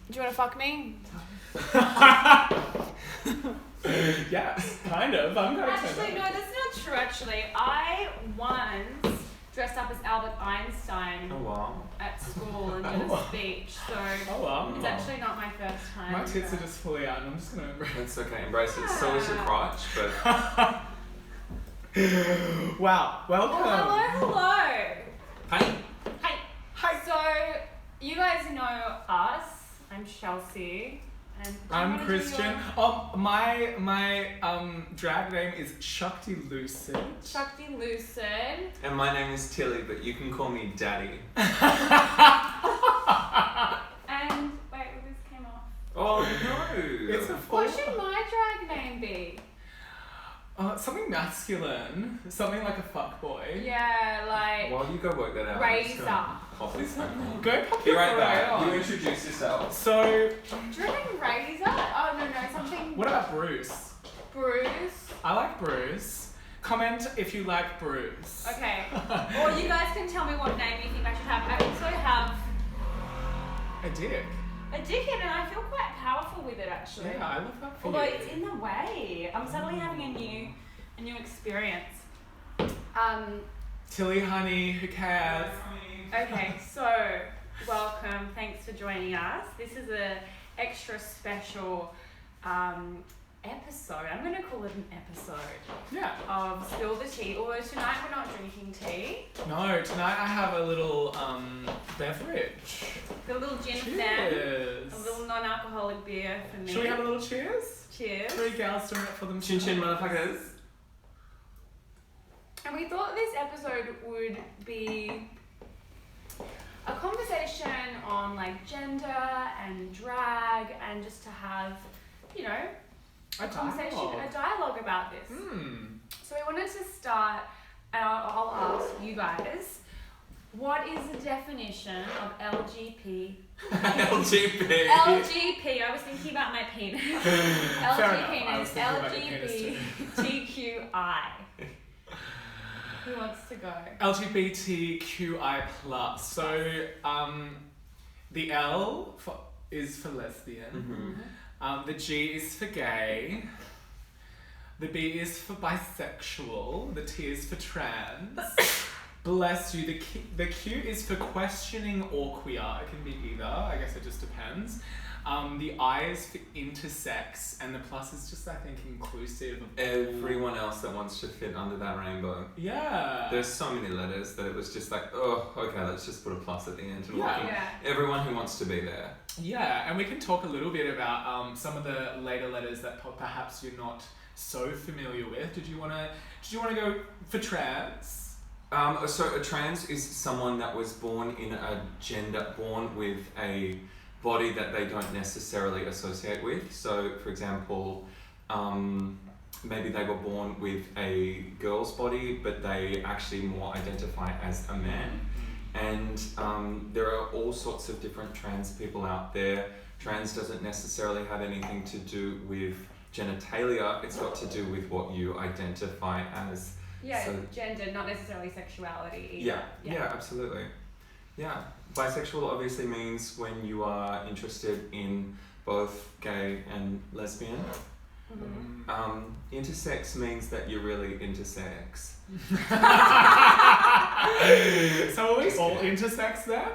Do you want to fuck me? Yes, kind of. I'm going to Actually, no, that's not true, actually. I once dressed up as Albert Einstein at school and did a speech, so it's actually not my first time. My tits are just fully out and I'm just going to embrace it. It's okay, embrace it. So is your crotch, but... Wow, welcome. Well, hello. Hi. Hi. So, you guys know us. I'm Chelsea. And I'm Kristian. My drag name is Shakti Lucid. Shakti Lucid. And my name is Tilly, but you can call me Daddy. And wait, this came off. Oh no! It's a What should my drag name be? Something masculine. Something like a fuckboy. Yeah, like While you go work that out. Razor. Pop this phone. Go pop Be your right foot back. on. You introduce yourself. So, Dripping Razor? Oh no, something. what about Bruce? Bruce. I like Bruce. Comment if you like Bruce. Okay. Or you guys can tell me what name you think I should have. I also have A dick. a dickhead and I feel quite powerful with it actually. Yeah, I love that for Although you. it's in the way. I'm suddenly having a new experience. Tilly, honey, who cares? Okay, so welcome. Thanks for joining us. This is a extra special episode. I'm going to call it an episode Yeah. of Spill the Tea. Although tonight we're not drinking tea. No, tonight I have a little beverage. The little gin Cheers. fan. A little non-alcoholic beer for me. Should we have a little cheers? Cheers. Three gals doing it for them. Chin chin, motherfuckers. And we thought this episode would be a conversation on like gender and drag and just to have, you know, a conversation, a dialogue about this. So we wanted to start, and I'll ask you guys, what is the definition of LGP? LGP. LGP, I was thinking about my penis. Fair enough. LGBTQI. Who wants to go? LGBTQI+. So, the L is for lesbian. The G is for gay. The B is for bisexual. The T is for trans. Bless you. The Q is for questioning or queer. It can be either. I guess it just depends. The I is for intersex, and the plus is just, I think, inclusive of Everyone else that wants to fit under that rainbow. Yeah. There's so many letters that it was just like, oh, okay, let's just put a plus at the end. And Yeah. everyone who wants to be there. Yeah, and we can talk a little bit about some of the later letters that perhaps you're not so familiar with. Did you wanna go for trans? So a trans is someone that was born in a gender, born with a body that they don't necessarily associate with. So, for example, maybe they were born with a girl's body, but they actually more identify as a man. And there are all sorts of different trans people out there. Trans doesn't necessarily have anything to do with genitalia. It's got to do with what you identify as. Yeah, So- gender, not necessarily sexuality either. Yeah, absolutely. Yeah, bisexual obviously means when you are interested in both gay and lesbian. Intersex means that you're really intersex. So are we all intersex then?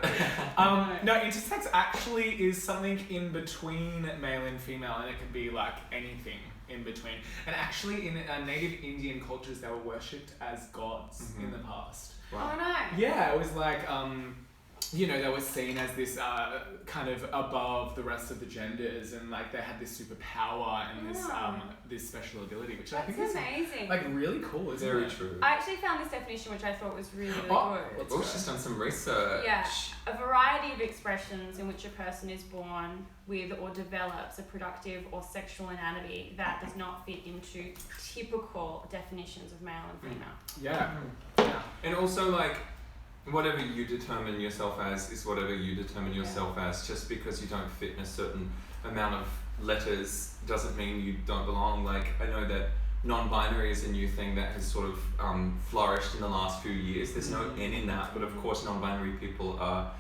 No, intersex actually is something in between male and female, and it can be like anything in between. And actually in native Indian cultures, they were worshipped as gods in the past. Oh no. Yeah, it was like, you know, they were seen as this kind of above the rest of the genders, and like they had this superpower and this special ability, which I think is amazing. like really cool, isn't Very it? true. I actually found this definition, which I thought was really good. Oh, she's done some research. Yeah, a variety of expressions in which a person is born with or develops a productive or sexual anatomy that does not fit into typical definitions of male and female. Yeah. And also, like, whatever you determine yourself as is whatever you determine yourself as. Just because you don't fit in a certain amount of letters doesn't mean you don't belong. Like, I know that non-binary is a new thing that has sort of flourished in the last few years. There's no N in that, but of course non-binary people are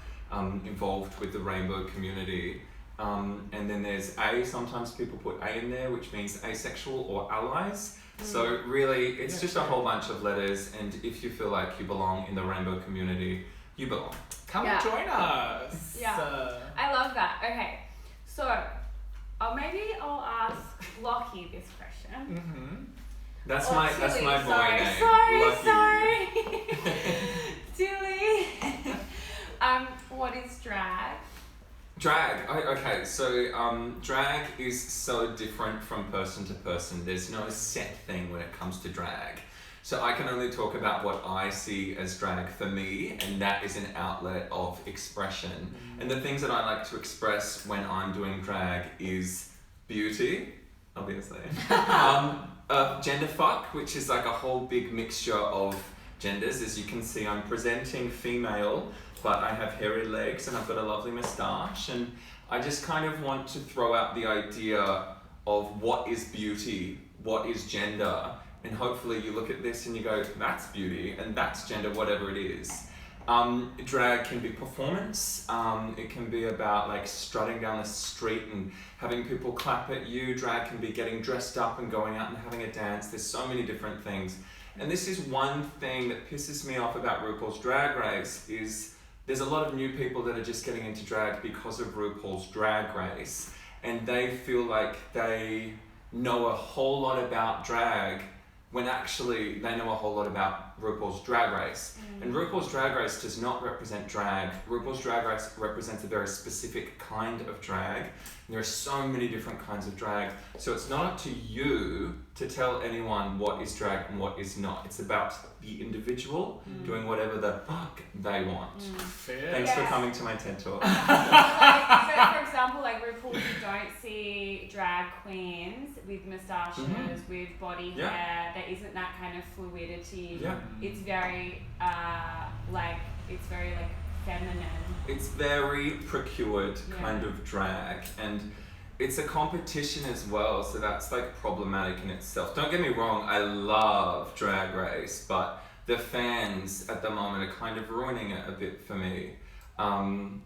involved with the rainbow community. And then there's A, sometimes people put A in there, which means asexual or allies. So really, it's just a whole bunch of letters, and if you feel like you belong in the rainbow community, you belong. Come and join us. Yeah. I love that. Okay, so maybe I'll ask Lachie this question. Mm-hmm. That's my boy name. Sorry. Tilly. What is drag? Drag. Okay, so drag is so different from person to person. There's no set thing when it comes to drag. So I can only talk about what I see as drag for me, and that is an outlet of expression. And the things that I like to express when I'm doing drag is beauty, obviously. Gender fuck, which is like a whole big mixture of genders. As you can see, I'm presenting female, but I have hairy legs and I've got a lovely moustache, and I just kind of want to throw out the idea of what is beauty, what is gender, and hopefully you look at this and you go, that's beauty and that's gender, whatever it is. Drag can be performance. It can be about like strutting down the street and having people clap at you. Drag can be getting dressed up and going out and having a dance. There's so many different things. And this is one thing that pisses me off about RuPaul's Drag Race is there's a lot of new people that are just getting into drag because of RuPaul's Drag Race, and they feel like they know a whole lot about drag when actually they know a whole lot about RuPaul's Drag Race. And RuPaul's Drag Race does not represent drag. RuPaul's Drag Race represents a very specific kind of drag. And there are so many different kinds of drag. So it's not up to you to tell anyone what is drag and what is not. It's about the individual doing whatever the fuck they want. Thanks for coming to my TED Talk. So for example, like RuPaul, you don't see drag queens with moustaches, with body hair. There isn't that kind of fluidity. Yeah. It's very feminine. It's very procured kind of drag, and it's a competition as well, so that's like problematic in itself. Don't get me wrong, I love Drag Race, but the fans at the moment are kind of ruining it a bit for me. And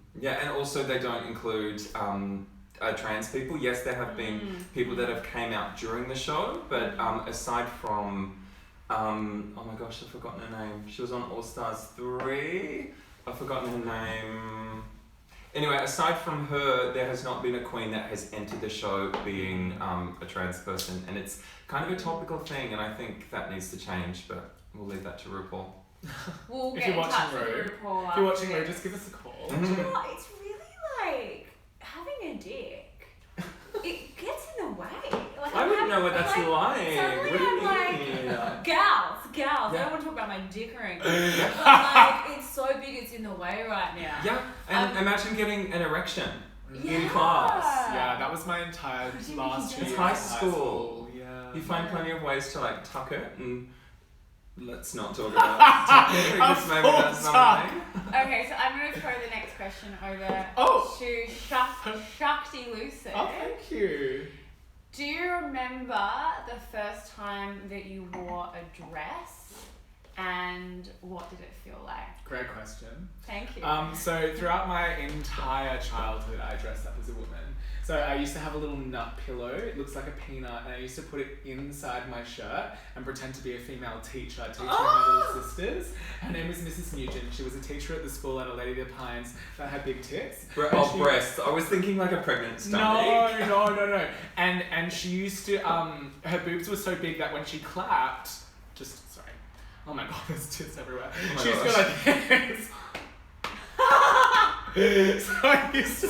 also they don't include trans people. Yes, there have been people that have came out during the show, but aside from oh my gosh, I've forgotten her name. She was on All Stars 3. I've forgotten her name. Anyway, aside from her, there has not been a queen that has entered the show being a trans person, and it's kind of a topical thing, and I think that needs to change, but we'll leave that to RuPaul. We'll get in touch with RuPaul. If you're watching Ru, just give us a call. Do you know what? It's really like having a dick. It gets in the way. Like, I wouldn't know what that's like. Suddenly What do you I'm mean? like, gals. I don't want to talk about my dick or anything. But like, it's so big, it's in the way right now. Yeah, and imagine getting an erection in class. Yeah, that was my entire last year. It's high school. Yeah. You find plenty of ways to like tuck it, and let's not talk about tucking because maybe that's something. Okay, so I'm going to throw the next question over to Shakti Lucy. Oh, thank you. Do you remember the first time that you wore a dress, and what did it feel like? Great question. Thank you. So throughout my entire childhood, I dressed up as a woman. So I used to have a little nut pillow. It looks like a peanut, and I used to put it inside my shirt and pretend to be a female teacher teaching my little sisters. Her name was Mrs. Nugent. She was a teacher at the school at a Lady of the Pines that had big tits. Breasts. I was thinking like a pregnant stomach. No. And she used to, her boobs were so big that when she clapped, oh my god, there's tits everywhere. Oh She used to go like this. So I used to...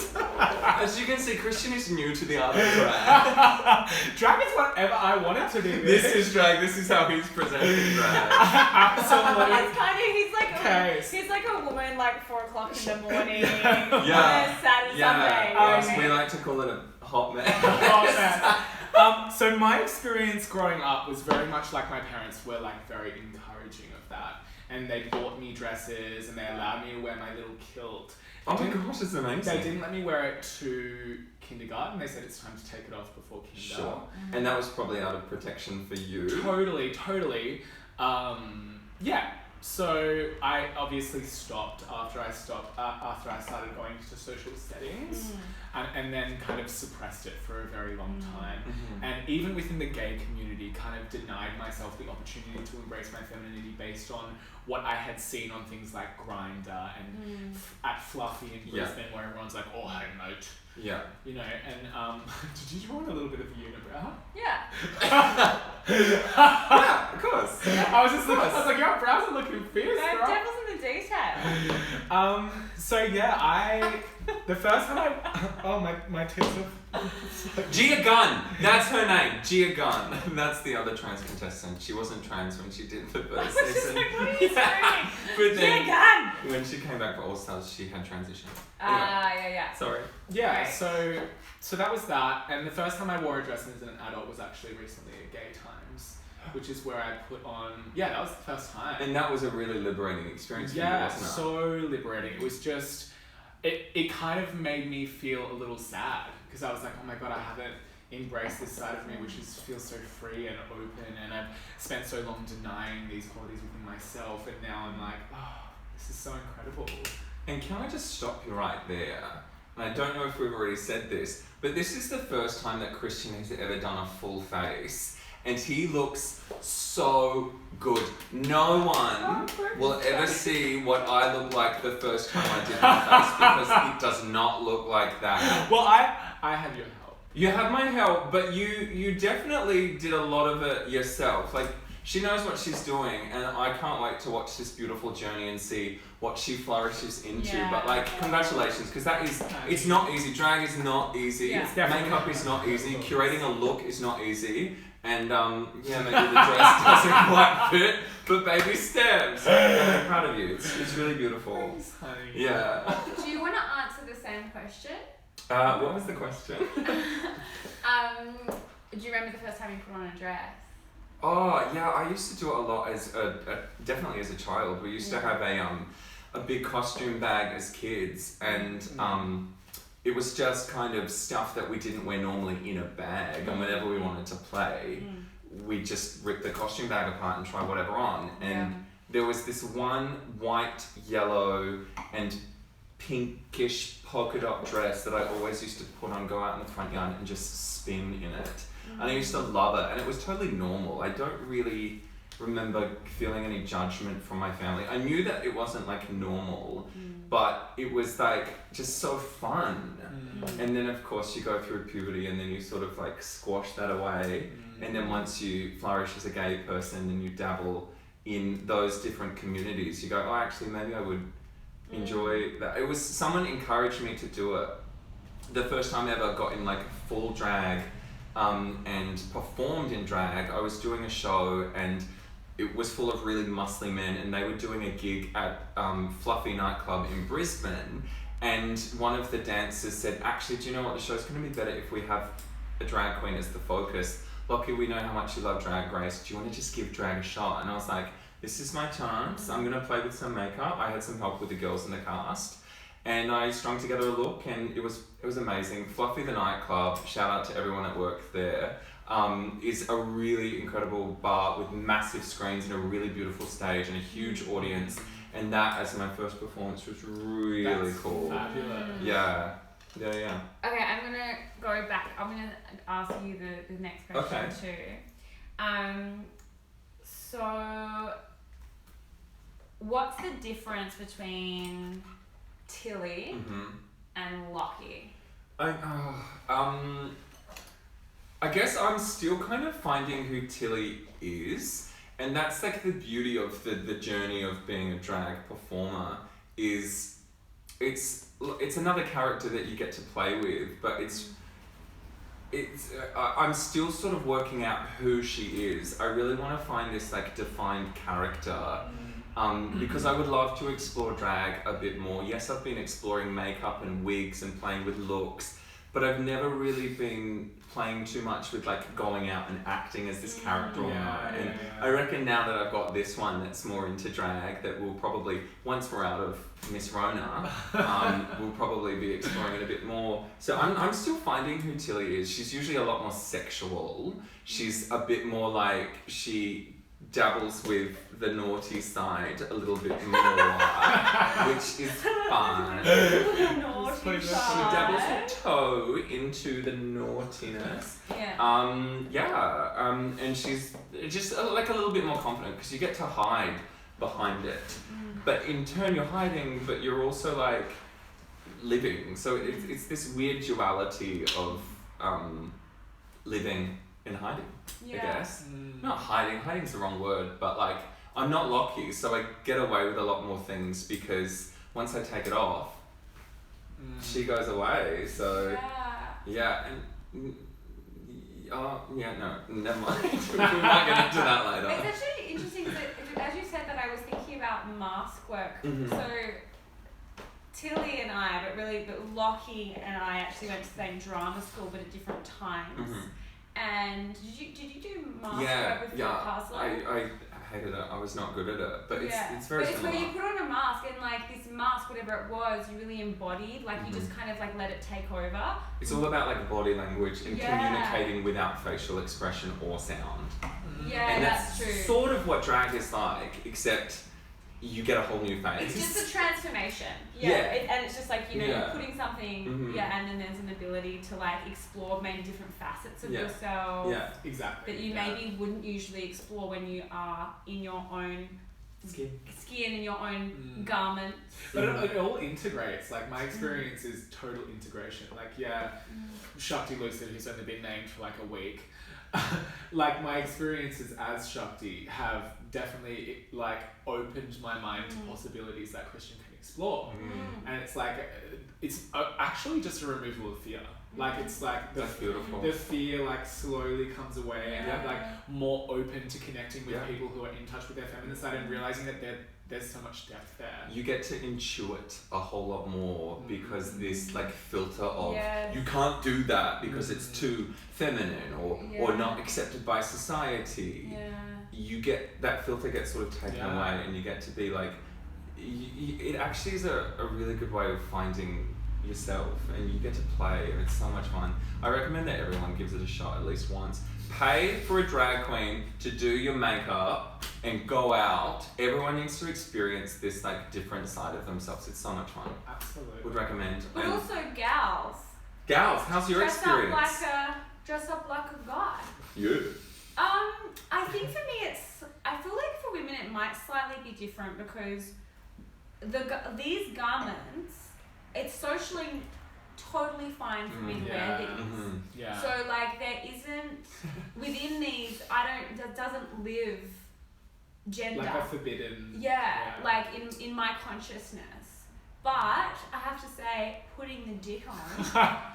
As you can see, Kristian is new to the art of drag. Drag is whatever I want it to be. This is drag. This is how he's presenting drag. Absolutely. It's kind of, he's like a woman like 4 o'clock in the morning on Yeah. a Saturday, Sunday. Yes, we like to call it a hot mess. So my experience growing up was very much like my parents were like very encouraging of that. And they bought me dresses and they allowed me to wear my little kilt. Oh my gosh, it's amazing. They didn't let me wear it to kindergarten. They said it's time to take it off before kinder. Sure. And that was probably out of protection for you. Totally. Yeah. So I obviously stopped after I started going to social settings. and then kind of suppressed it for a very long time. Mm-hmm. And even within the gay community, kind of denied myself the opportunity to embrace my femininity based on what I had seen on things like Grindr and at Fluffy in Brisbane, where everyone's like, oh, hey, mate. Yeah. You know, and did you draw a little bit of a unibrow? Yeah. Yeah, of course. I was like, your brows are looking fierce, No, girl. devil's in the detail. So yeah, the first time my tits are Gia Gunn, that's her name, Gia Gunn. That's the other trans contestant. She wasn't trans when she did the first season. Like, what are you saying? But then, Gia Gunn! when she came back for All Stars, she had transitioned. Yeah. Sorry. yeah. Right. So that was that, and the first time I wore a dress as an adult was actually recently at Gay Times, which is where I put on. Yeah, that was the first time. And that was a really liberating experience for you, wasn't it? So liberating. It was just, it kind of made me feel a little sad because I was like, oh my god, I haven't embraced this side of me, which feels so free and open, and I've spent so long denying these qualities within myself, and now I'm like, oh, this is so incredible. And can I just stop you right there? And I don't know if we've already said this, but this is the first time that Kristian has ever done a full face. And he looks so good. No one will ever see what I look like the first time I did my face because it does not look like that. Well, I have your help. You have my help, but you definitely did a lot of it yourself. Like, she knows what she's doing, and I can't wait to watch this beautiful journey and see what she flourishes into. Yeah. But like, congratulations, because it's not easy. Drag is not easy. Yeah. Makeup is not easy. Curating a look is not easy. And maybe the dress doesn't quite fit, but baby steps. I'm proud of you. It's really beautiful. Thanks, honey. Yeah. Do you want to answer the same question? What was the question? Do you remember the first time you put on a dress? Oh yeah, I used to do it a lot as definitely as a child. We used to have a big costume bag as kids, and it was just kind of stuff that we didn't wear normally in a bag, and whenever we wanted to play, we just ripped the costume bag apart and try whatever on. And there was this one white, yellow, and pinkish polka dot dress that I always used to put on, go out in the front yard and just spin in it. And I used to love it, and it was totally normal. I don't really remember feeling any judgment from my family. I knew that it wasn't like normal, but it was like just so fun. And then of course you go through puberty, and then you sort of like squash that away. And then once you flourish as a gay person and you dabble in those different communities, you go, oh, actually maybe I would enjoy that. It was, someone encouraged me to do it. The first time I ever got in like full drag and performed in drag, I was doing a show, and it was full of really muscly men, and they were doing a gig at Fluffy nightclub in Brisbane, and one of the dancers said, actually, do you know what, the show's going to be better if we have a drag queen as the focus. Lachie, we know how much you love Drag Race, do you want to just give drag a shot? And I was like, this is my chance, I'm going to play with some makeup. I had some help with the girls in the cast, and I strung together a look, and it was amazing. Fluffy the nightclub, shout out to everyone that worked there, is a really incredible bar with massive screens and a really beautiful stage and a huge audience. And that, as my first performance, was really cool. Fabulous. Yeah. Okay, I'm gonna go back. I'm gonna ask you the next question too. So, what's the difference between Tilly and Lachie? I guess I'm still kind of finding who Tilly is, and that's like the beauty of the journey of being a drag performer. Is it's another character that you get to play with, but I'm still sort of working out who she is. I really want to find this like defined character. Because I would love to explore drag a bit more. Yes, I've been exploring makeup and wigs and playing with looks, but I've never really been playing too much with like going out and acting as this character all night. And I reckon now that I've got this one that's more into drag, that we'll probably, once we're out of Miss Rona, we'll probably be exploring it a bit more. So I'm still finding who Tilly is. She's usually a lot more sexual. She's a bit more like, she dabbles with the naughty side a little bit more, which is fun. Naughty She side. dabbles her toe into the naughtiness. Yeah. And she's just like a little bit more confident because you get to hide behind it. But in turn you're hiding, but you're also like living. So it's this weird duality of living and hiding, I guess. Not hiding, hiding's the wrong word, but like I'm not Lachie, so I get away with a lot more things because once I take it off, she goes away. So yeah, and no, never mind. We might get into that later. It's actually interesting that, as you said, that I was thinking about mask work. So Tilly and I, but Lachie and I actually went to the same drama school, but at different times. And did you do mask work with your past life? I hated it. I was not good at it, but it's very But it's similar. where you put on a mask and like this mask, whatever it was, you really embodied. Like you just kind of like let it take over. It's all about like body language and communicating without facial expression or sound. Yeah, And that's true. sort of what drag is like, except you get a whole new face. It's just a transformation. And it's just like, you're putting something, and then there's an ability to like explore maybe different facets of yourself. Yeah, exactly. That you maybe wouldn't usually explore when you are in your own skin in your own garment. But it all integrates. Like my experience is total integration. Like Shakti Lucid, who's only been named for like a week. Like my experiences as Shakti have definitely like opened my mind to possibilities that Kristian can explore. And it's like it's actually just a removal of fear. Like it's like That's beautiful. The fear like slowly comes away and I'm like more open to connecting with people who are in touch with their feminine side and realizing that there's so much depth there. You get to intuit a whole lot more because this like filter of you can't do that because it's too feminine or not accepted by society. You get that filter gets sort of taken away and you get to be like it actually is a really good way of finding yourself and you get to play and it's so much fun. I recommend that everyone gives it a shot at least once. Pay for a drag queen to do your makeup and go out. Everyone needs to experience this like different side of themselves. It's so much fun. Absolutely. Would recommend. But also gals. Gals, how's your experience? Dress up like a guy. You. I think for me I feel like for women it might slightly be different because these garments, it's socially totally fine for me to wear these. So like there isn't within these that doesn't live gender. Like a forbidden. Like in my consciousness. But I have to say, putting the dick on,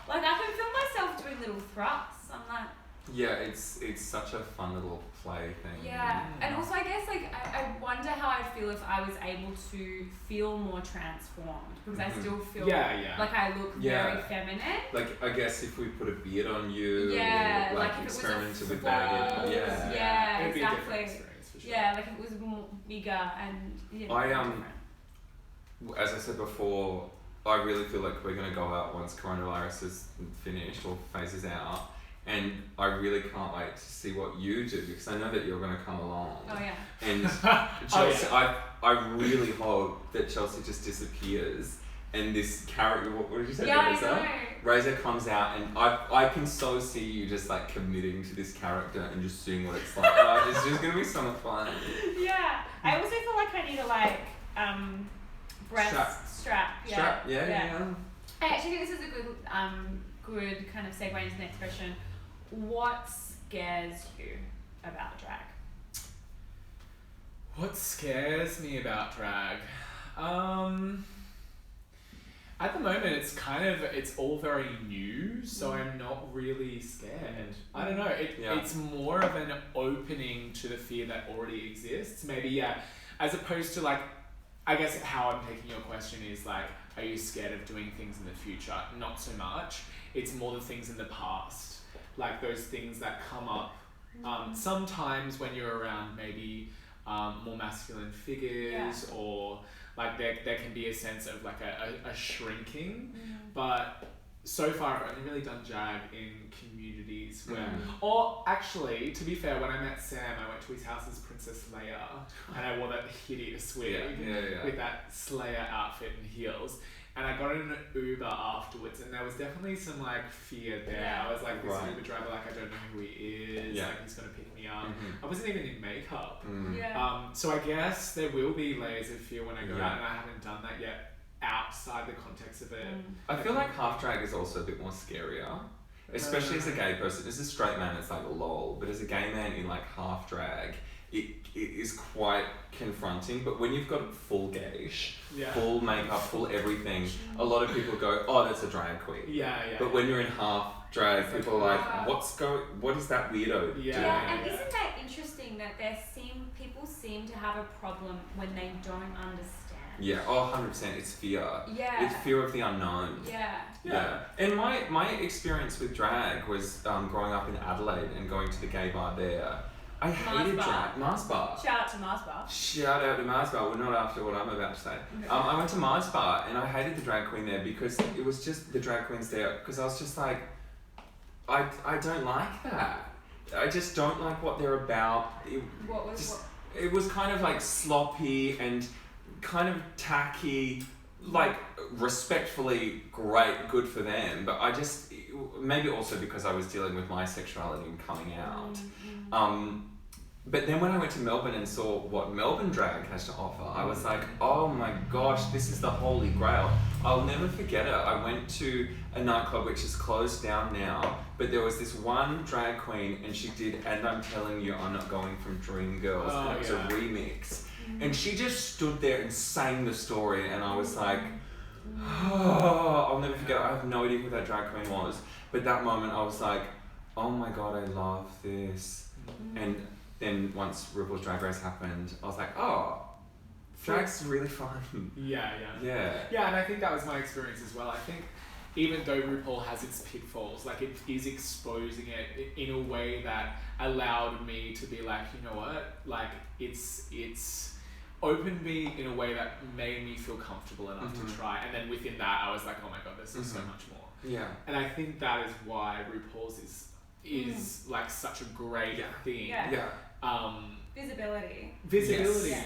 like I can feel myself doing little thrusts. I'm like. Yeah, it's such a fun little play thing. Yeah, and also I guess like I wonder how I'd feel if I was able to feel more transformed because I still feel like I look very feminine. Like I guess if we put a beard on you, or like if experimented it was with that, It'd be a exactly. different experience for sure. Yeah, like if it was more bigger and different. As I said before, I really feel like we're gonna go out once coronavirus is finished or phases out. And I really can't wait to see what you do because I know that you're going to come along. Oh yeah. And Chelsea, I really hope that Chelsea just disappears and this character, what did you say? Razor comes out and I can so see you just like committing to this character and just seeing what it's like. It's just going to be so much fun. Yeah. I also feel like I need a like breast strap. Yeah. I actually think this is a good kind of segue into the next question. What scares you about drag? What scares me about drag? At the moment it's all very new, so I'm not really scared. I don't know, it's more of an opening to the fear that already exists. Maybe, as opposed to like, I guess how I'm taking your question is like, are you scared of doing things in the future? Not so much. It's more the things in the past. Like those things that come up sometimes when you're around maybe more masculine figures or like there can be a sense of like a shrinking. But so far I've only really done drag in communities where, or actually, to be fair, when I met Sam, I went to his house as Princess Leia, and I wore that hideous wig with that Slayer outfit and heels. And I got in an Uber afterwards, and there was definitely some like fear there. Yeah. I was like, this Uber driver, like I don't know who he is, like he's gonna pick me up. I wasn't even in makeup. So I guess there will be layers of fear when I go out, and I haven't done that yet outside the context of it. I feel like half drag is also a bit more scarier, especially as a gay person. As a straight man, it's like lol, but as a gay man in like half drag, it is quite confronting. But when you've got full gauge, full makeup, full everything, a lot of people go, oh, that's a drag queen. But when you're in half drag, people are like, what is that weirdo doing? And isn't that interesting that people seem to have a problem when they don't understand? Yeah, 100%. It's fear. Yeah. It's fear of the unknown. Yeah. And my experience with drag was growing up in Adelaide and going to the gay bar there. I hated drag. Mars Bar. Shout out to Mars Bar. Shout out to Mars Bar. We're not after what I'm about to say. I went to Mars Bar and I hated the drag queen there because it was just the drag queens there. Because I was just like, I don't like that. I just don't like what they're about. It was kind of like sloppy and kind of tacky, like respectfully great, good for them, but I just, maybe also because I was dealing with my sexuality and coming out. But then when I went to Melbourne and saw what Melbourne drag has to offer, I was like, oh my gosh, this is the holy grail. I'll never forget it. I went to a nightclub which is closed down now, but there was this one drag queen and she did And I'm Telling You I'm Not Going from Dreamgirls, and it was a remix. And she just stood there and sang the story, and I was like, oh, I'll never forget it. I have no idea who that drag queen was, but that moment I was like, oh my god, I love this. And then once RuPaul's Drag Race happened, I was like, oh, drag's really fun. Yeah, and I think that was my experience as well. I think even though RuPaul has its pitfalls, like it is exposing it in a way that allowed me to be like, you know what, like it's opened me in a way that made me feel comfortable enough to try. And then within that, I was like, oh my god, there's so much more. Yeah. And I think that is why RuPaul's is like such a great thing. Yeah. Visibility.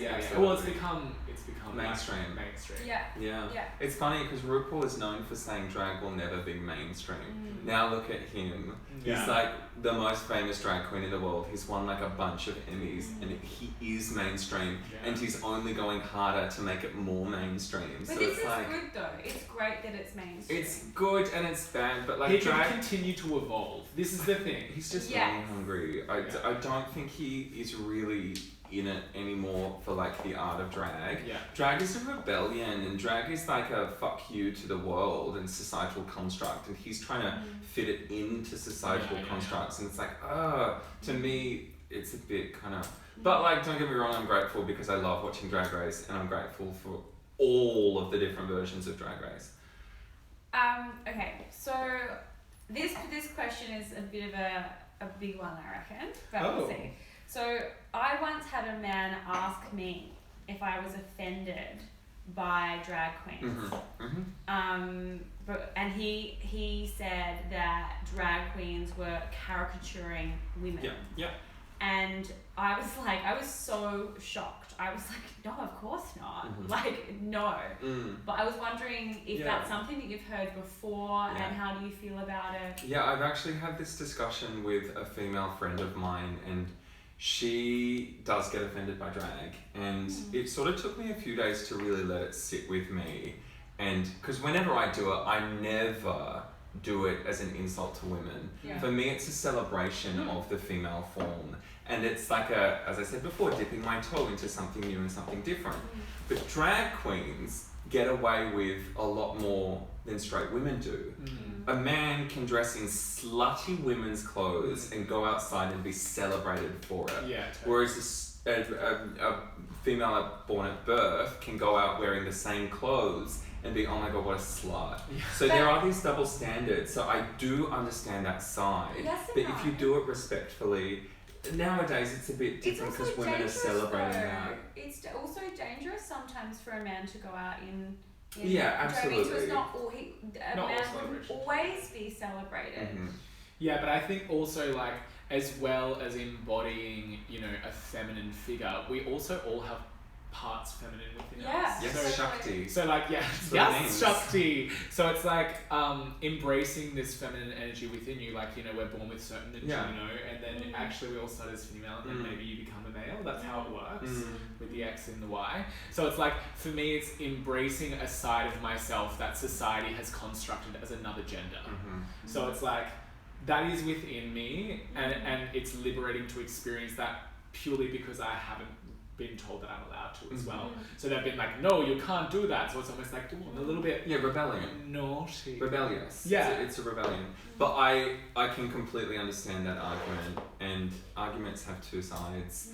Yeah. Well, it's become mainstream. Yeah. It's funny because RuPaul is known for saying drag will never be mainstream. Now look at him. He's like the most famous drag queen in the world. He's won like a bunch of Emmys and he is mainstream and he's only going harder to make it more mainstream. But so this it's like, good though. It's great that it's mainstream. it's good and it's bad, but like he drag can continue to evolve. This is the thing. He's just money hungry. I don't think he is really in it anymore for like the art of drag. Drag is a rebellion and drag is like a fuck you to the world and societal construct, and he's trying to fit it into societal constructs and it's like, to me it's a bit kind of, but like don't get me wrong, I'm grateful because I love watching Drag Race and I'm grateful for all of the different versions of Drag Race. Okay, so this question is a bit of a big one, I reckon, but we'll see. So I once had a man ask me if I was offended by drag queens. And he said that drag queens were caricaturing women. And I was so shocked. I was like, no, of course not. Like, no. But I was wondering if that's something that you've heard before and how do you feel about it? Yeah, I've actually had this discussion with a female friend of mine and she does get offended by drag, and it sort of took me a few days to really let it sit with me, and because whenever I do it, I never do it as an insult to women. For me, it's a celebration of the female form, and it's like as I said before, dipping my toe into something new and something different. But drag queens get away with a lot more than straight women do. A man can dress in slutty women's clothes and go outside and be celebrated for it. Whereas a female born at birth can go out wearing the same clothes and be, oh my god, what a slut. So there are these double standards. So I do understand that side. But if you do it respectfully, nowadays it's a bit different because women are celebrating that. It's also dangerous sometimes for a man to go out in In, Yeah, Do you know what I mean? So absolutely. it's not all a Not all man would celebration. always be celebrated. Mhm. Yeah, but I think also like as well as embodying, you know, a feminine figure, we also all have parts feminine within us. Yes, So- Shakti. So like what it yes, means. Shakti. So it's like embracing this feminine energy within you. Like, you know, we're born with certain energy, Yeah. you know, and then actually we all start as female, and then maybe you become a male. That's how it works with the X and the Y. So it's like for me, it's embracing a side of myself that society has constructed as another gender. So it's like that is within me, and it's liberating to experience that purely because I haven't been told that I'm allowed to as well. So they've been like, no, you can't do that. So it's almost like, ooh, I'm a little bit Yeah, rebellion. naughty. Rebellious. Yeah. It's a rebellion. But I can completely understand that argument, and arguments have two sides.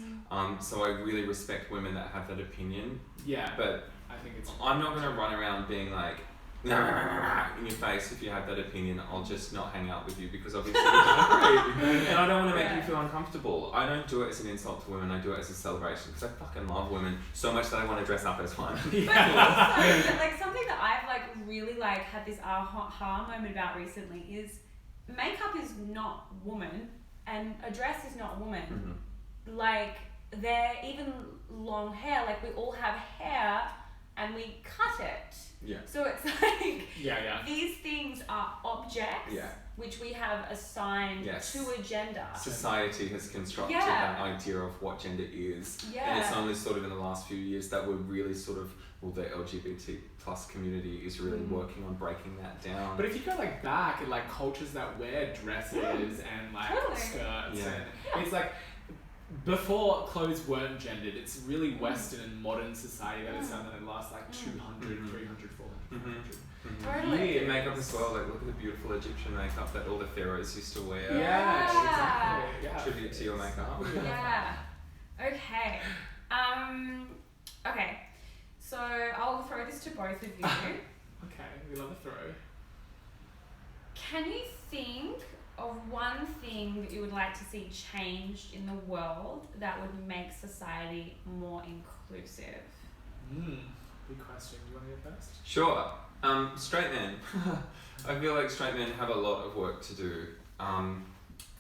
So I really respect women that have that opinion, Yeah, but I think it's I'm not going to run around being like, in your face if you have that opinion. I'll just not hang out with you because obviously you don't agree. And I don't want to make you feel uncomfortable. I don't do it as an insult to women, I do it as a celebration because I fucking love women so much that I want to dress up as one. But also, like something that I've like really like had this aha moment about recently is makeup is not woman and a dress is not woman. Like they're even long hair, like we all have hair and we cut it. Yeah. So it's like yeah. these things are objects Yeah. which we have assigned Yes. to a gender. Society has constructed Yeah. that idea of what gender is. Yeah. And it's only sort of in the last few years that we're really sort of, well, the LGBT plus community is really working on breaking that down. But if you go like back and like cultures that wear dresses and like Totally. skirts, Yeah. and it's like before clothes weren't gendered. It's really Western and modern society that has done that in the last like 200, 300, 400, 500. Totally. And makeup as well, like look at the beautiful Egyptian makeup that all the pharaohs used to wear. Yeah. Exactly. Yeah. Tribute to your makeup. Yeah. Okay. Okay. So I'll throw this to both of you. Okay, we love a throw. Can you think of one thing that you would like to see changed in the world that would make society more inclusive? Big question. Do you want to go first? Sure. Straight men. I feel like straight men have a lot of work to do.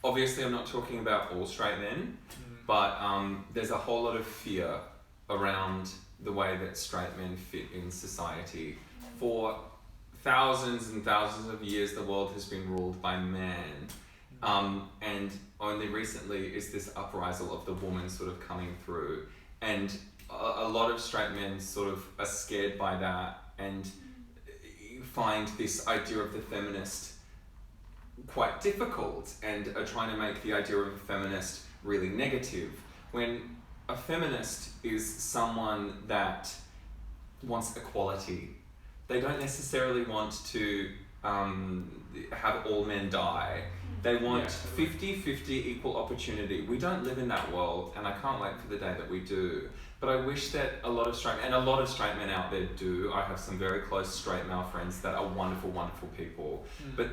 Obviously, I'm not talking about all straight men, but there's a whole lot of fear around the way that straight men fit in society. For thousands and thousands of years, the world has been ruled by man. And only recently is this uprisal of the woman sort of coming through. And a lot of straight men sort of are scared by that and find this idea of the feminist quite difficult and are trying to make the idea of a feminist really negative. When a feminist is someone that wants equality. They don't necessarily want to have all men die. They want 50-50 equal opportunity. We don't live in that world, and I can't wait for the day that we do. But I wish that a lot of straight men out there do. I have some very close straight male friends that are wonderful, wonderful people, but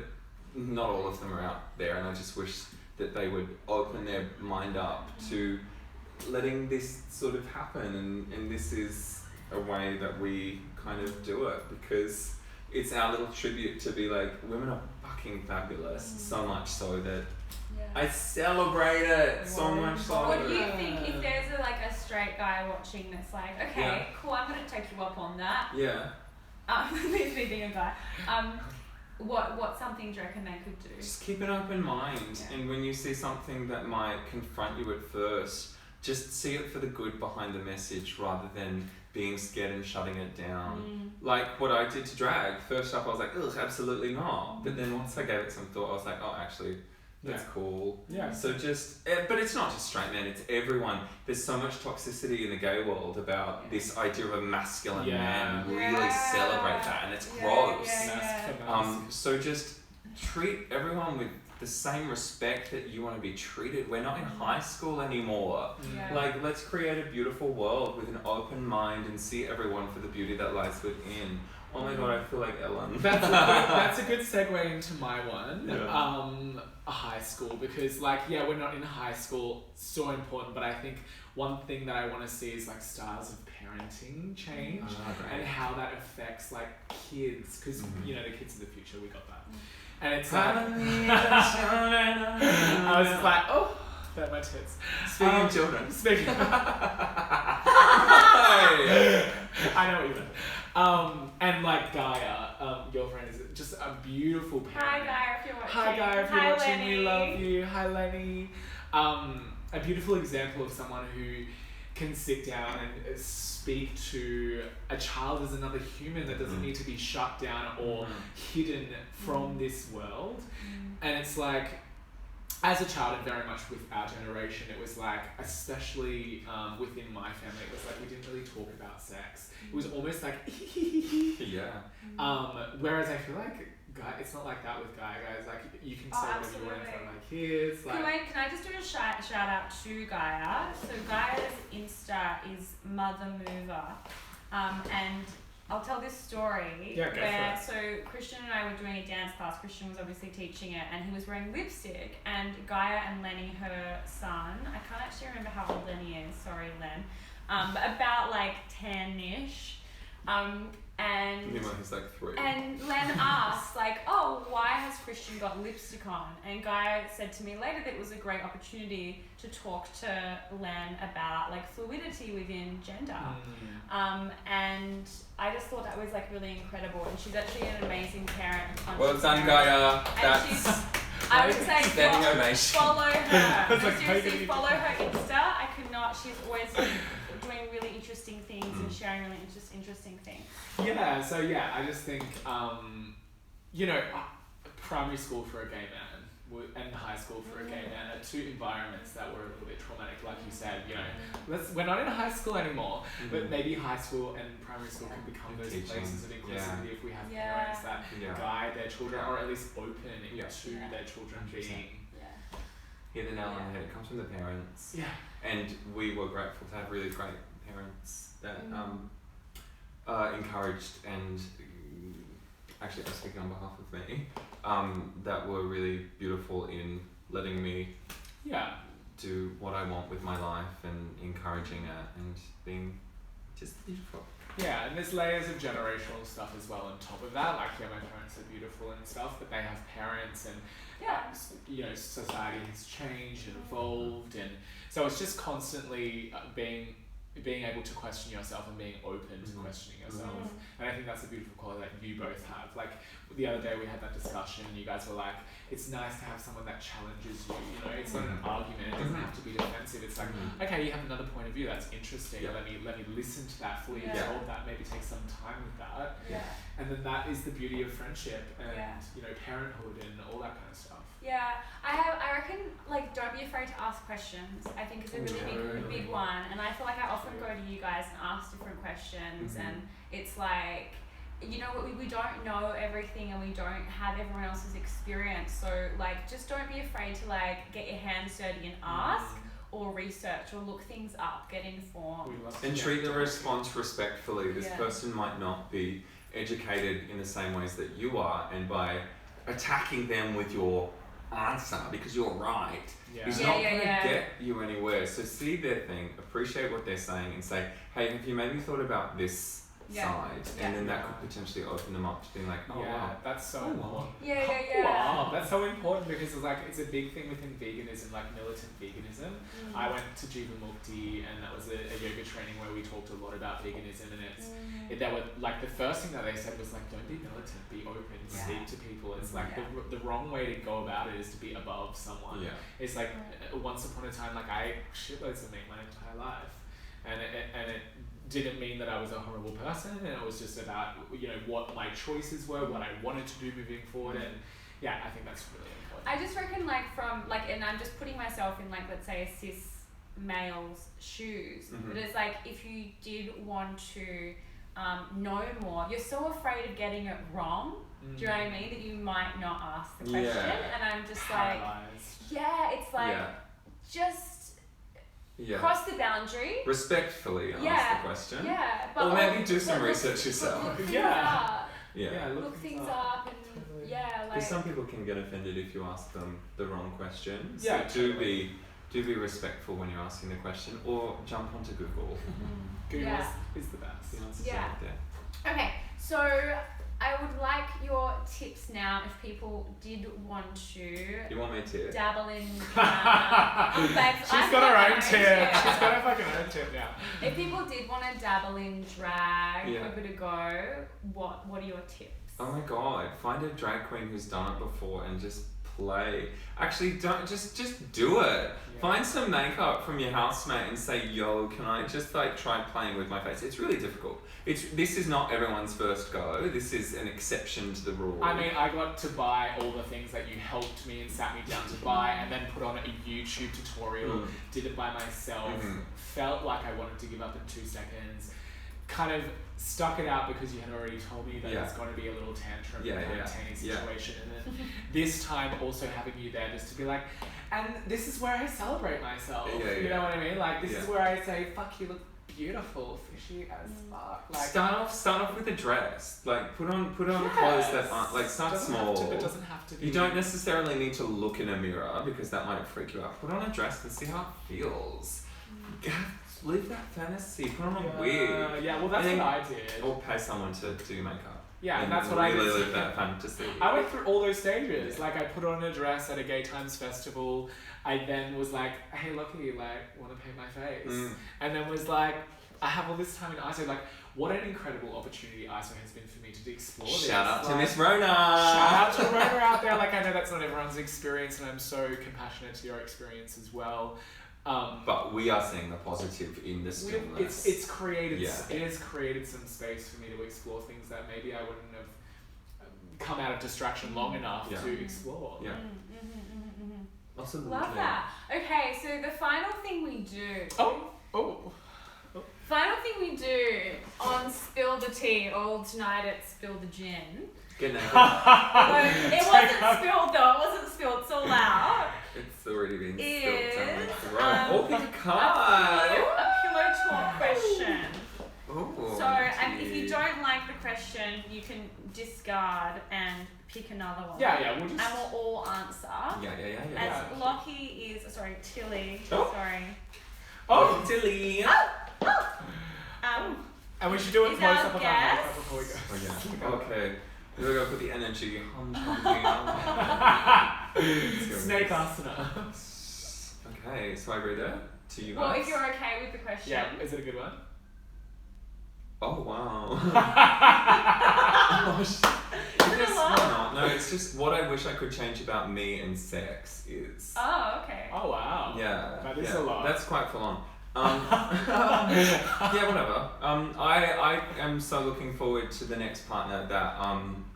not all of them are out there, and I just wish that they would open their mind up to letting this sort of happen, and this is a way that we kind of do it, because it's our little tribute to be like, women are fucking fabulous, so much so that I celebrate it so much so. What do you think if there's a straight guy watching that's like, okay, cool, I'm gonna take you up on that. Yeah. Me being a guy. What's something do you reckon they could do? Just keep an open mind, and when you see something that might confront you at first, just see it for the good behind the message rather than being scared and shutting it down. Like what I did to drag. First up I was like, ugh, absolutely not. But then once I gave it some thought, I was like, oh, actually, that's cool. Yeah. So but it's not just straight men, it's everyone. There's so much toxicity in the gay world about this idea of a masculine man. We really celebrate that, and it's gross. So just treat everyone with the same respect that you want to be treated. We're not in high school anymore. Like, let's create a beautiful world with an open mind and see everyone for the beauty that lies within. Oh my god, I feel like Ellen. That's a good segue into my one. Yeah. High school, because like, yeah, we're not in high school, so important, but I think one thing that I want to see is like styles of parenting change and how that affects like kids, because you know, the kids of the future, we got that. And it's like, I was just like, oh, they're my tits. Speaking of children. I know what you meant. And like Gaia, your friend, is just a beautiful parent. Hi Gaia, if you're watching. Hi Gaia, if you're Hi, watching, Lenny. we love you. Hi Lenny. A beautiful example of someone who can sit down and speak to a child as another human that doesn't need to be shut down or hidden from this world. And it's like, as a child and very much with our generation, it was like, especially within my family, it was like we didn't really talk about sex. It was almost like Yeah. Whereas I feel like it's not like that with guys. Like you can say whatever you want in front of my kids. Like, Can I just do a shout out to Gaia? So Gaia's Insta is Mother Mover, and I'll tell this story where so Kristian and I were doing a dance class. Kristian was obviously teaching it, and he was wearing lipstick. And Gaia and Lenny, her son, I can't actually remember how old Lenny is. Sorry, Len, but about like 10ish. And Meanwhile, he's like 3. And Len asked, like, oh, why has Kristian got lipstick on? And Guy said to me later that it was a great opportunity to talk to Len about, like, fluidity within gender. And I just thought that was, like, really incredible. And she's actually an amazing parent. Well done, Gaia. That's I would say standing ovation. Follow her. Like, Seriously, follow her Insta. I could not. She's always doing really interesting things and sharing really interesting things. Yeah, so yeah, I just think, you know, primary school for a gay man and high school for a gay man are two environments that were a little bit traumatic, like you said, you know. We're not in high school anymore, but maybe high school and primary school can become those places of inclusivity if we have parents that guide their children, or at least open to their children being. Hit the nail on the head. It comes from the parents. Yeah. And we were grateful to have really great parents that encouraged and actually I'm speaking on behalf of me, that were really beautiful in letting me do what I want with my life and encouraging it and being just beautiful. Yeah, and there's layers of generational stuff as well on top of that. Like, my parents are beautiful and stuff, but they have parents and, you know, society has changed and evolved. And so it's just constantly being able to question yourself and being open to questioning yourself. And I think that's a beautiful quality that you both have. Like, the other day we had that discussion and you guys were like, it's nice to have someone that challenges you, you know, it's not an argument, it doesn't have to be defensive, it's like, okay, you have another point of view, that's interesting, let me listen to that, fully absorb that, maybe take some time with that. And then that is the beauty of friendship and, you know, parenthood and all that kind of stuff. Yeah, I reckon, like, don't be afraid to ask questions. I think it's a really big one, and I feel like I often go to you guys and ask different questions, and it's like, you know, we don't know everything and we don't have everyone else's experience, so like, just don't be afraid to like get your hands dirty and ask or research or look things up, get informed. And treat the response respectfully. This person might not be educated in the same ways that you are, and by attacking them with your answer because you're right is not going to get you anywhere. So see their thing, appreciate what they're saying, and say, hey, have you maybe thought about this side? And then that could potentially open them up to being like, oh wow, that's so important. Wow, that's so important, because it's like, it's a big thing within veganism, like militant veganism. I went to Jivamukti, and that was a yoga training where we talked a lot about veganism, and they were like, the first thing that they said was like, don't be militant, be open, speak to people. It's like the wrong way to go about it is to be above someone. It's like, once upon a time, like, I ate shitloads of meat my entire life, and it didn't mean that I was a horrible person, and it was just about, you know, what my choices were, what I wanted to do moving forward, and I think that's really important. I just reckon, like, from, like, and I'm just putting myself in, like, let's say a cis male's shoes, but it's like, if you did want to know more, you're so afraid of getting it wrong, do you know what I mean, that you might not ask the question, and I'm just paralyzed. like, it's like, just cross the boundary. Respectfully ask the question. But or maybe do some research yourself. Look Yeah. look things up and Totally. yeah, like Because some people can get offended if you ask them the wrong question. So Yeah, do be respectful when you're asking the question, or jump onto Google. Google Yeah. is the best. The answers Yeah. are right there. Okay, so I would like your tips now if people did want to You want me to? dabble in She's got her own tip. She's got her fucking own tip now. If people did want to dabble in drag, Yeah. give it a go, what are your tips? Oh my god, find a drag queen who's done it before and just play. Actually, don't just do it. Yeah. Find some makeup from your housemate and say, yo, can I just like try playing with my face? It's really difficult. This is not everyone's first go. This is an exception to the rule. I mean, I got to buy all the things that you helped me and sat me down to buy, and then put on a YouTube tutorial, did it by myself, felt like I wanted to give up in 2 seconds, kind of stuck it out because you had already told me that it's going to be a little tantrum kind of teeny situation, and then this time also having you there just to be like, and this is where I celebrate myself. You know what I mean? Like, this is where I say, fuck, you look beautiful, fishy as fuck. Like, start off with a dress. Like put on clothes that aren't like start small. It doesn't have to be. You don't necessarily need to look in a mirror because that might freak you out. Put on a dress and see how it feels. Live that fantasy. Put on a wig. Yeah, well that's what I did. Or pay someone to do your makeup. Yeah, and that's what I did. Really live that fantasy. I went through all those stages. Like, I put on a dress at a Gay Times festival. I then was like, hey, Lachie, like, want to paint my face? And then was like, I have all this time in ISO. Like, what an incredible opportunity ISO has been for me to explore this. Shout out to Like, Miss Rona! Shout out to Rona out there. Like, I know that's not everyone's experience, and I'm so compassionate to your experience as well. But we are seeing the positive in the stillness. It has created some space for me to explore things that maybe I wouldn't have come out of distraction long enough to explore. Yeah. Absolutely. Love that. Okay, so the final thing we do. Final thing we do on Spill the Tea, or tonight at Spill the Gin. Get naked. It wasn't spilled though. It wasn't spilled. It's all out. It's already been Is, spilled down. Pick a card. A pillow talk question. Ooh, So, and if you don't like the question, you can discard and pick another one. Yeah, we'll just... And we'll all answer. Yeah. As Lachie is, Tilly. Oh. Sorry. Oh, Tilly. And we should do a Is close-up our of our guest- makeup before we go. Oh, yeah. Okay. We're going to put the energy. Snake asana. Okay, so I read it to you guys. Well, if you're okay with the question. Yeah, is it a good one? Oh, wow. Is it a lot? No, it's just what I wish I could change about me and sex is... Oh, okay. Oh, wow. Yeah. That is a lot. That's quite full on. Yeah, whatever. I am so looking forward to the next partner that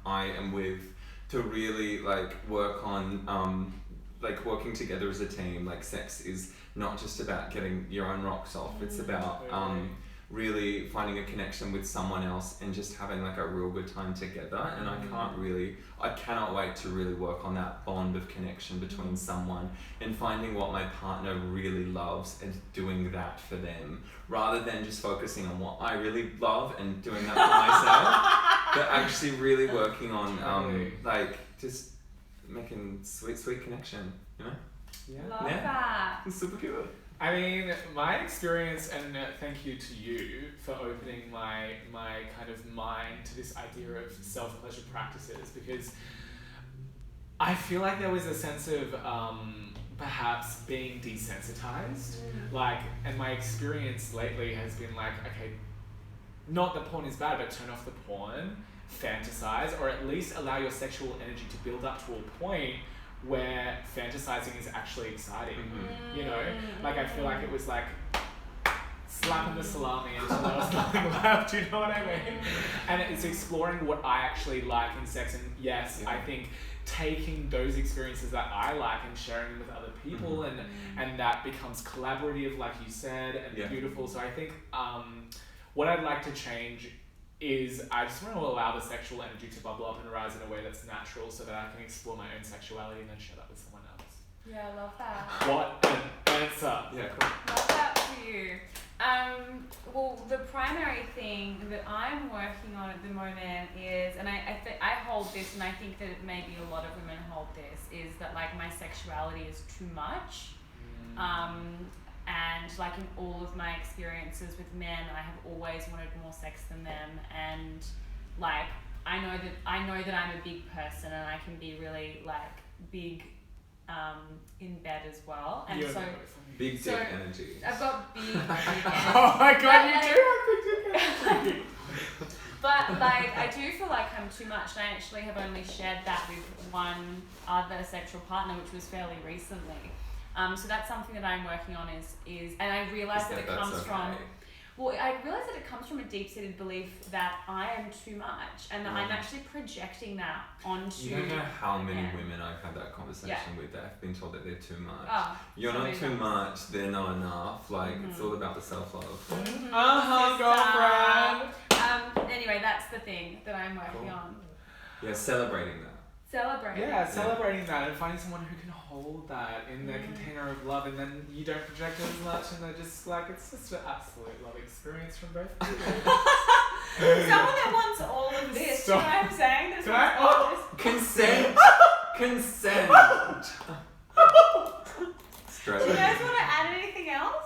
I am with to really like work on like working together as a team. Like, sex is not just about getting your own rocks off. It's about really finding a connection with someone else and just having like a real good time together. And I cannot wait to really work on that bond of connection between someone and finding what my partner really loves and doing that for them, rather than just focusing on what I really love and doing that for myself, but actually really working on like just making sweet connection, you know? Yeah. Love that. It's super cute. I mean, my experience, and thank you to you for opening my kind of mind to this idea of self-pleasure practices, because I feel like there was a sense of perhaps being desensitized. Like, and my experience lately has been like, okay, not that porn is bad, but turn off the porn, fantasize, or at least allow your sexual energy to build up to a point where fantasizing is actually exciting. You know, like, I feel like it was like slapping the salami until there was nothing left, you know what I mean? And it's exploring what I actually like in sex, and yes, I think taking those experiences that I like and sharing them with other people, and that becomes collaborative, like you said, and beautiful. So I think what I'd like to change is I just want to allow the sexual energy to bubble up and rise in a way that's natural, so that I can explore my own sexuality and then share that with someone else. Yeah, I love that. What an answer. Yeah, cool. Love that for you. Well, the primary thing that I'm working on at the moment is, and I hold this, and I think that maybe a lot of women hold this, is that like my sexuality is too much. And like in all of my experiences with men, I have always wanted more sex than them, and like I know that I'm a big person and I can be really like big in bed as well, and so big dick energy. I've got big energy. Oh my god, you do have big dick energy. But like I do feel like I'm too much, and I actually have only shared that with one other sexual partner, which was fairly recently. So that's something that I'm working on is and I realise that it comes from. Well, I realise that it comes from a deep-seated belief that I am too much, and that I'm actually projecting that onto. You don't know how many women I've had that conversation with that have been told that they're too much. Oh, You're not too much, they're not enough. Like, it's all about the self-love. Girlfriend! Anyway, that's the thing that I'm working on. Yeah, celebrating that. Celebrating that and finding someone who can hold that in their container of love, and then you don't project it as much, and they're just like, it's just an absolute love experience from both of you. Someone that wants all of this. Stop. You know what I'm saying? That's Can I- all this. Consent! Consent! Straight Do you guys want to add anything else?